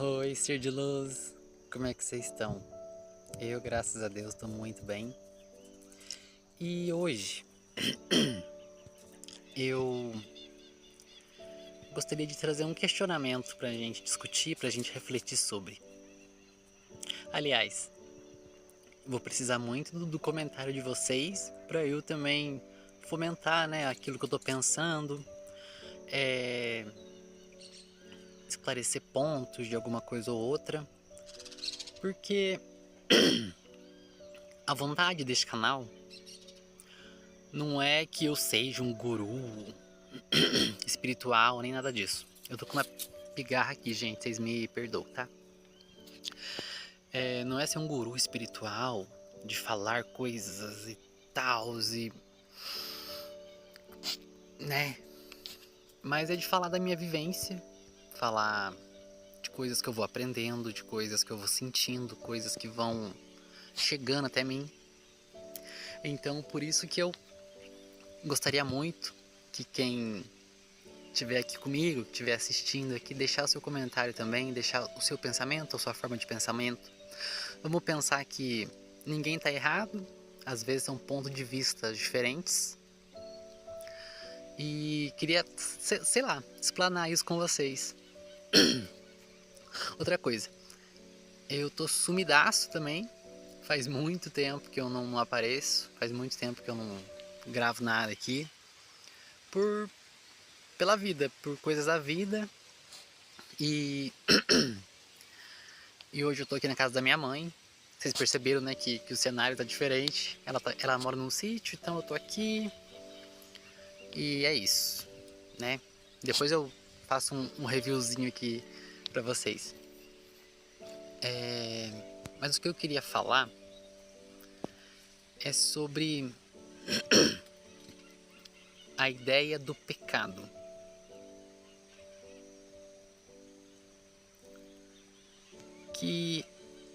Oi, ser de luz, como é que vocês estão? Eu, graças a Deus, estou muito bem. E hoje eu gostaria de trazer um questionamento para a gente discutir, para a gente refletir sobre. Aliás, vou precisar muito do comentário de vocês para eu também fomentar, né, aquilo que eu estou pensando, é, esclarecer pontos de alguma coisa ou outra, porque a vontade deste canal não é que eu seja um guru espiritual, nem nada disso. Eu tô com uma pigarra aqui, gente, vocês me perdoam, tá? Não é ser um guru espiritual, de falar coisas e tal, e. né? Mas é de falar da minha vivência, falar de coisas que eu vou aprendendo, de coisas que eu vou sentindo, coisas que vão chegando até mim. Então, por isso que eu gostaria muito que quem estiver aqui comigo, que estiver assistindo aqui, deixar o seu comentário também, deixar o seu pensamento, a sua forma de pensamento. Vamos pensar que ninguém está errado, às vezes são pontos de vista diferentes. E queria, sei lá, explanar isso com vocês. Outra coisa, eu tô sumidaço também. Faz muito tempo que eu não apareço, faz muito tempo que eu não gravo nada aqui. Pela vida, por coisas da vida. E, e hoje eu tô aqui na casa da minha mãe. Vocês perceberam, né, que o cenário tá diferente. Ela mora num sítio, então eu tô aqui. E é isso, né? Depois eu faço um reviewzinho aqui pra vocês. Mas o que eu queria falar é sobre a ideia do pecado. Que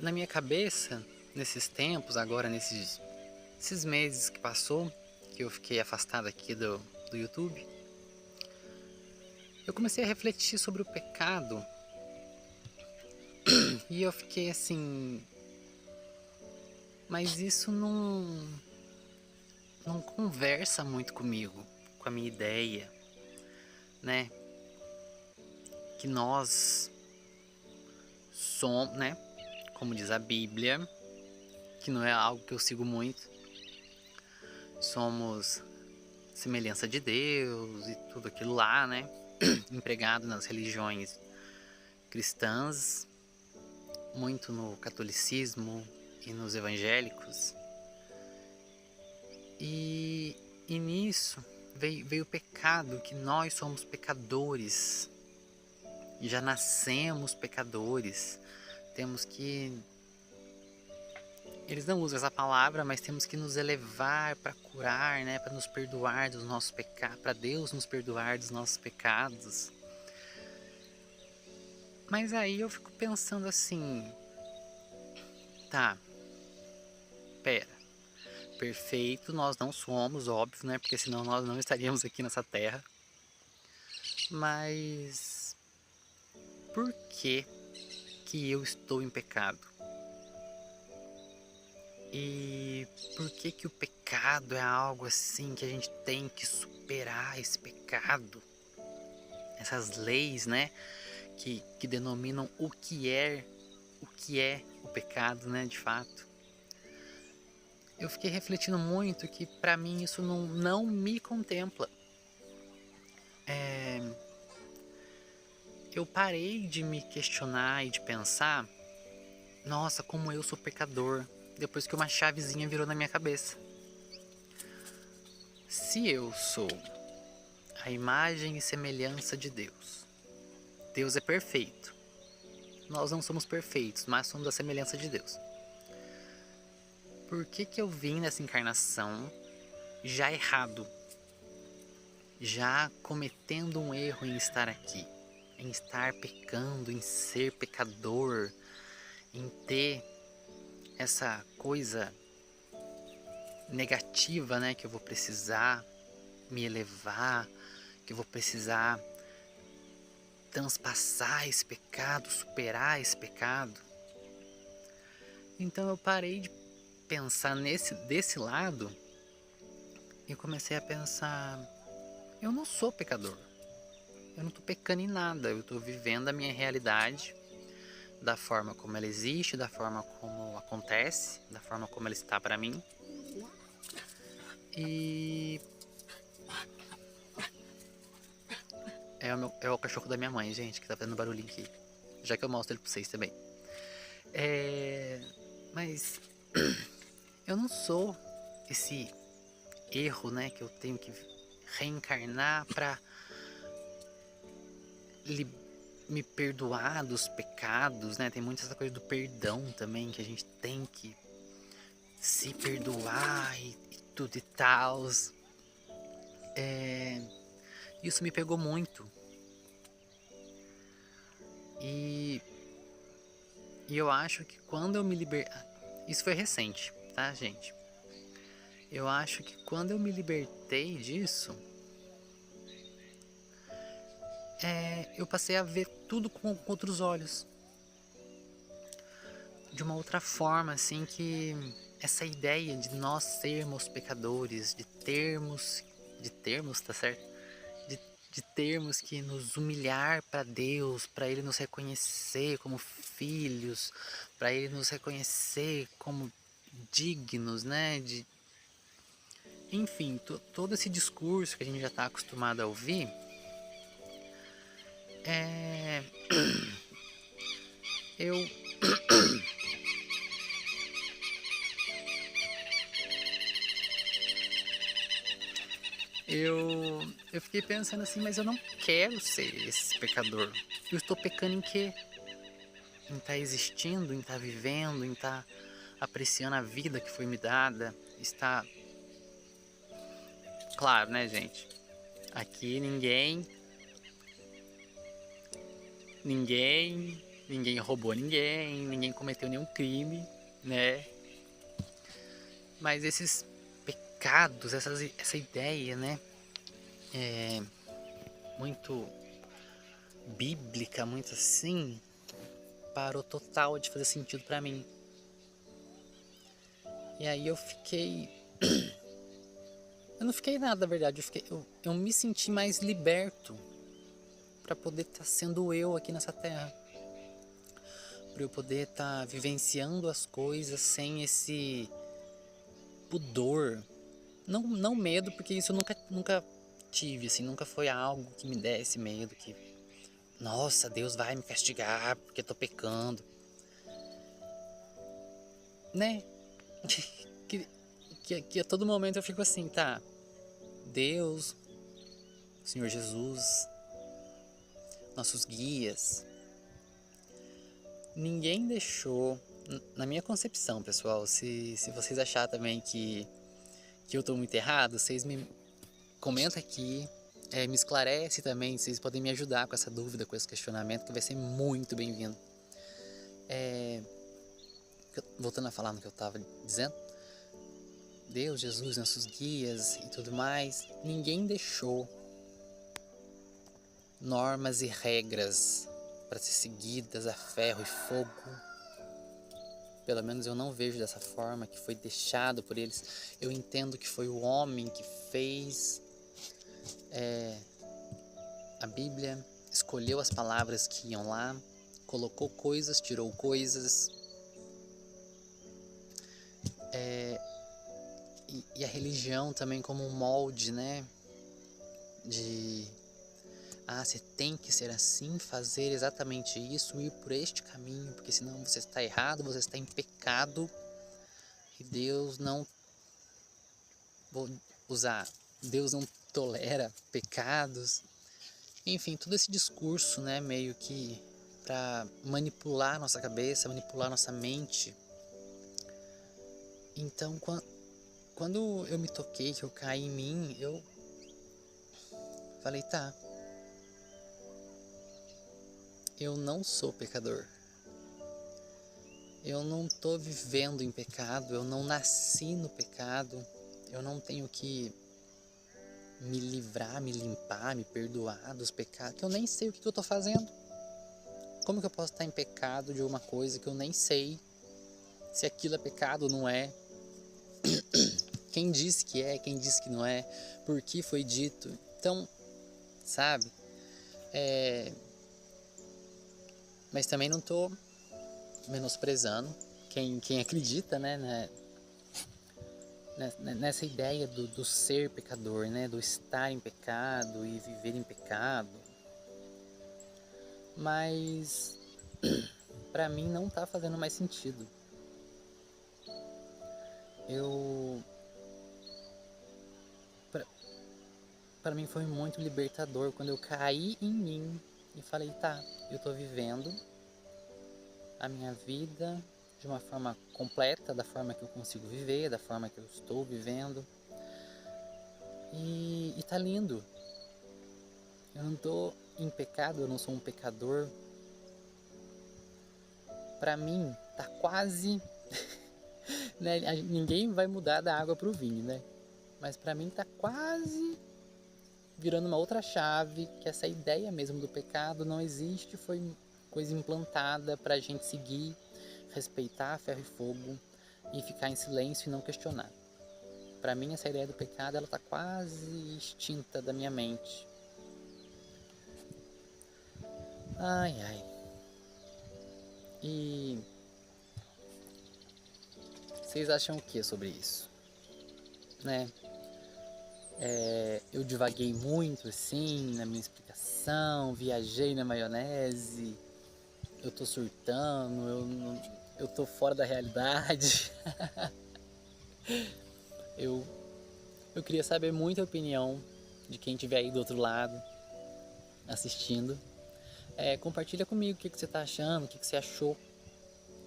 na minha cabeça, nesses tempos, agora esses meses que passou, que eu fiquei afastado aqui do YouTube, eu comecei a refletir sobre o pecado e eu fiquei assim, mas isso não conversa muito comigo, com a minha ideia, né? Que nós somos, né? Como diz a Bíblia, que não é algo que eu sigo muito, somos semelhança de Deus e tudo aquilo lá, né? Empregado nas religiões cristãs, muito no catolicismo e nos evangélicos. E nisso veio o pecado, que nós somos pecadores, já nascemos pecadores, temos que... Eles não usam essa palavra, mas temos que nos elevar para curar, né, para nos perdoar dos nossos pecados, para Deus nos perdoar dos nossos pecados. Mas aí eu fico pensando assim, tá, pera, perfeito nós não somos, óbvio, né, porque senão nós não estaríamos aqui nessa terra. Mas por que eu estou em pecado? E por que o pecado é algo assim que a gente tem que superar esse pecado? Essas leis, né, que denominam o que é o pecado, né, de fato. Eu fiquei refletindo muito que pra mim isso não me contempla. Eu parei de me questionar e de pensar, nossa, como eu sou pecador, depois que uma chavezinha virou na minha cabeça. Se eu sou a imagem e semelhança de Deus, Deus é perfeito. Nós não somos perfeitos, mas somos a semelhança de Deus. Por que eu vim nessa encarnação já errado? Já cometendo um erro em estar aqui, em estar pecando, em ser pecador, em ter essa coisa negativa, né, que eu vou precisar me elevar, que eu vou precisar transpassar esse pecado, superar esse pecado. Então eu parei de pensar desse lado e comecei a pensar, eu não sou pecador. Eu não tô pecando em nada, eu tô vivendo a minha realidade da forma como ela existe, da forma como acontece, da forma como ela está pra mim. E é o cachorro da minha mãe, gente, que tá fazendo barulhinho aqui. Já que eu mostro ele pra vocês também. Mas eu não sou esse erro, né, que eu tenho que reencarnar pra me perdoar dos pecados, né? Tem muito essa coisa do perdão também, que a gente tem que se perdoar e tudo e tal. Isso me pegou muito. E eu acho que quando eu me libertei... Isso foi recente, tá, gente? Eu acho que quando eu me libertei disso, eu passei a ver tudo com outros olhos. De uma outra forma, assim, que essa ideia de nós sermos pecadores, de termos, tá certo? De termos que nos humilhar para Deus, para Ele nos reconhecer como filhos, para Ele nos reconhecer como dignos, né? Enfim, todo esse discurso que a gente já está acostumado a ouvir, eu eu fiquei pensando assim, mas eu não quero ser esse pecador. Eu estou pecando em quê? Em estar existindo, em estar vivendo, em estar apreciando a vida que foi me dada, estar... Claro, né, gente? Aqui ninguém roubou ninguém cometeu nenhum crime, né? Mas esses pecados, essa ideia, né? Muito bíblica, muito assim, parou total de fazer sentido pra mim. E aí eu fiquei... Eu não fiquei nada, na verdade. Eu me senti mais liberto pra poder estar sendo eu aqui nessa terra. Pra eu poder estar vivenciando as coisas sem esse pudor. Não medo, porque isso eu nunca tive, assim. Nunca foi algo que me desse medo, que... Nossa, Deus vai me castigar porque eu tô pecando. Né? Que a todo momento eu fico assim, tá? Deus, Senhor Jesus, nossos guias. Ninguém deixou, na minha concepção, pessoal, se vocês acharem também que eu tô muito errado, vocês me comentam aqui, me esclarece também, vocês podem me ajudar com essa dúvida, com esse questionamento, que vai ser muito bem-vindo. Voltando a falar no que eu tava dizendo, Deus, Jesus, nossos guias e tudo mais, ninguém deixou normas e regras para ser seguidas a ferro e fogo. Pelo menos eu não vejo dessa forma, que foi deixado por eles. Eu entendo que foi o homem que fez a Bíblia, escolheu as palavras que iam lá, colocou coisas, tirou coisas. E a religião também como um molde, né? Você tem que ser assim, fazer exatamente isso, ir por este caminho, porque senão você está errado, você está em pecado. E Deus não... Vou usar... Deus não tolera pecados. Enfim, todo esse discurso, né, meio que para manipular nossa cabeça, manipular nossa mente. Então, quando eu me toquei, que eu caí em mim, eu falei, tá, eu não sou pecador. Eu não tô vivendo em pecado, eu não nasci no pecado, eu não tenho que me livrar, me limpar, me perdoar dos pecados, que eu nem sei o que eu tô fazendo. Como que eu posso estar em pecado de uma coisa que eu nem sei se aquilo é pecado ou não é? Quem disse que é, quem disse que não é, por que foi dito? Então, sabe? Mas também não tô menosprezando quem acredita, né, nessa ideia do ser pecador, né, do estar em pecado e viver em pecado. Mas pra mim não tá fazendo mais sentido. Pra mim foi muito libertador quando eu caí em mim e falei, tá, eu tô vivendo a minha vida de uma forma completa, da forma que eu consigo viver, da forma que eu estou vivendo. E tá lindo. Eu não tô em pecado, eu não sou um pecador. Pra mim, tá quase... né, ninguém vai mudar da água pro vinho, né? Mas pra mim tá quase virando uma outra chave, que essa ideia mesmo do pecado não existe, foi coisa implantada pra gente seguir, respeitar ferro e fogo e ficar em silêncio e não questionar. Pra mim essa ideia do pecado, ela tá quase extinta da minha mente. Ai, ai. E vocês acham o que sobre isso? Né? Eu divaguei muito assim na minha explicação, viajei na maionese, eu tô surtando, eu tô fora da realidade. Eu queria saber muito a opinião de quem estiver aí do outro lado assistindo. Compartilha comigo o que você tá achando, o que você achou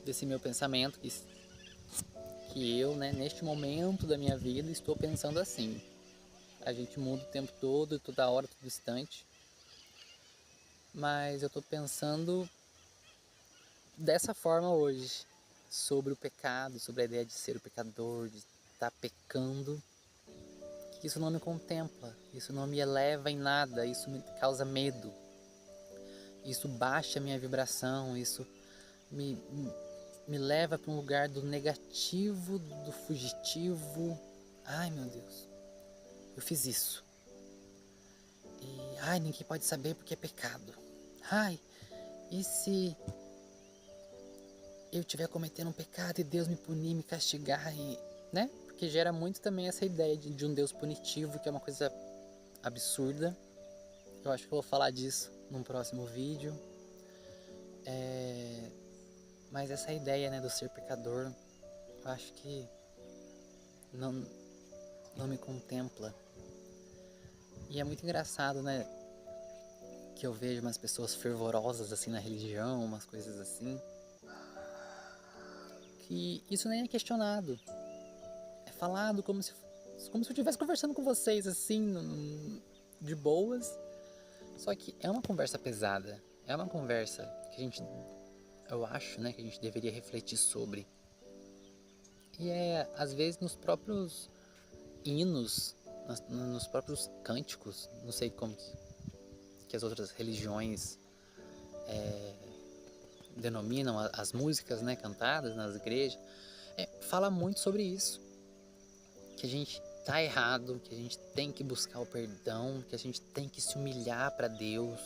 desse meu pensamento, que eu, né, neste momento da minha vida, estou pensando assim. A gente muda o tempo todo, toda hora, todo instante. Mas eu tô pensando dessa forma hoje, sobre o pecado, sobre a ideia de ser o pecador, de estar pecando, que isso não me contempla, isso não me eleva em nada, isso me causa medo, isso baixa a minha vibração, isso me leva para um lugar do negativo, do fugitivo. Ai, meu Deus, eu fiz isso. E ai, ninguém pode saber porque é pecado. Ai, e se eu estiver cometendo um pecado e Deus me punir, me castigar, e, né? Porque gera muito também essa ideia de um Deus punitivo, que é uma coisa absurda. Eu acho que eu vou falar disso num próximo vídeo. Mas essa ideia, né, do ser pecador, eu acho que não me contempla. E é muito engraçado, né, que eu vejo umas pessoas fervorosas assim na religião, umas coisas assim, que isso nem é questionado. É falado como se eu estivesse conversando com vocês assim, de boas. Só que é uma conversa pesada. É uma conversa que eu acho, né, que a gente deveria refletir sobre. E às vezes nos próprios hinos, nos próprios cânticos, não sei como que as outras religiões denominam as músicas, né, cantadas nas igrejas, fala muito sobre isso, que a gente tá errado, que a gente tem que buscar o perdão, que a gente tem que se humilhar para Deus,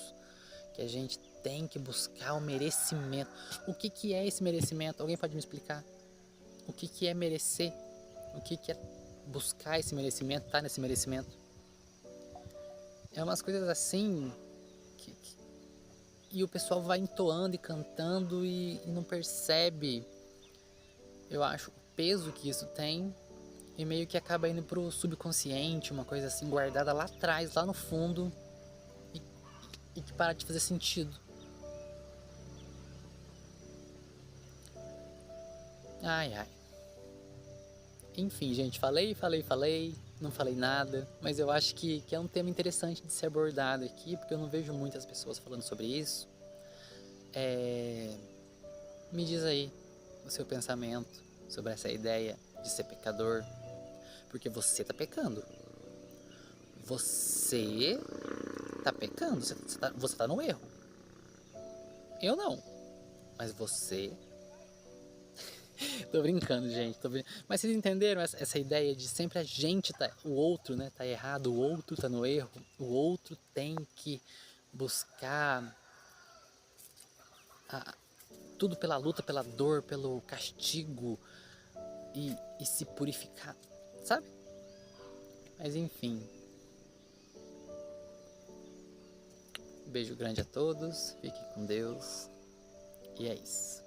que a gente tem que buscar o merecimento. O que é esse merecimento? Alguém pode me explicar? O que é merecer? O que é buscar esse merecimento, tá nesse merecimento? É umas coisas assim e o pessoal vai entoando e cantando e não percebe, eu acho, o peso que isso tem, e meio que acaba indo pro subconsciente, uma coisa assim guardada lá atrás, lá no fundo, e que para de fazer sentido. Ai, ai. Enfim, gente, falei, não falei nada, mas eu acho que é um tema interessante de ser abordado aqui, porque eu não vejo muitas pessoas falando sobre isso. Me diz aí o seu pensamento sobre essa ideia de ser pecador, porque você tá pecando. Você tá pecando, você tá no erro. Eu não. Mas você... Tô brincando, gente. Mas vocês entenderam essa ideia de sempre a gente tá... O outro, né, tá errado, o outro tá no erro. O outro tem que buscar tudo pela luta, pela dor, pelo castigo e se purificar, sabe? Mas enfim. Beijo grande a todos, fiquem com Deus. E é isso.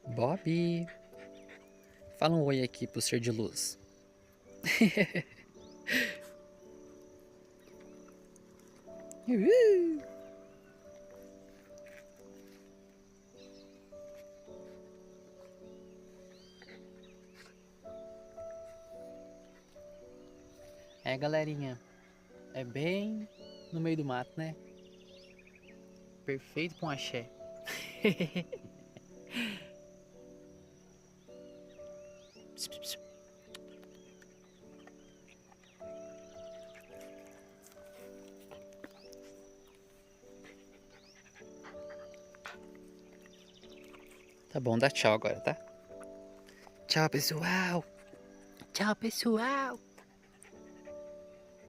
Bob, fala um oi aqui pro ser de luz. É, galerinha, é bem no meio do mato, né? Perfeito pra um axé. Tá bom, dá tchau agora, tá? Tchau, pessoal. Tchau, pessoal.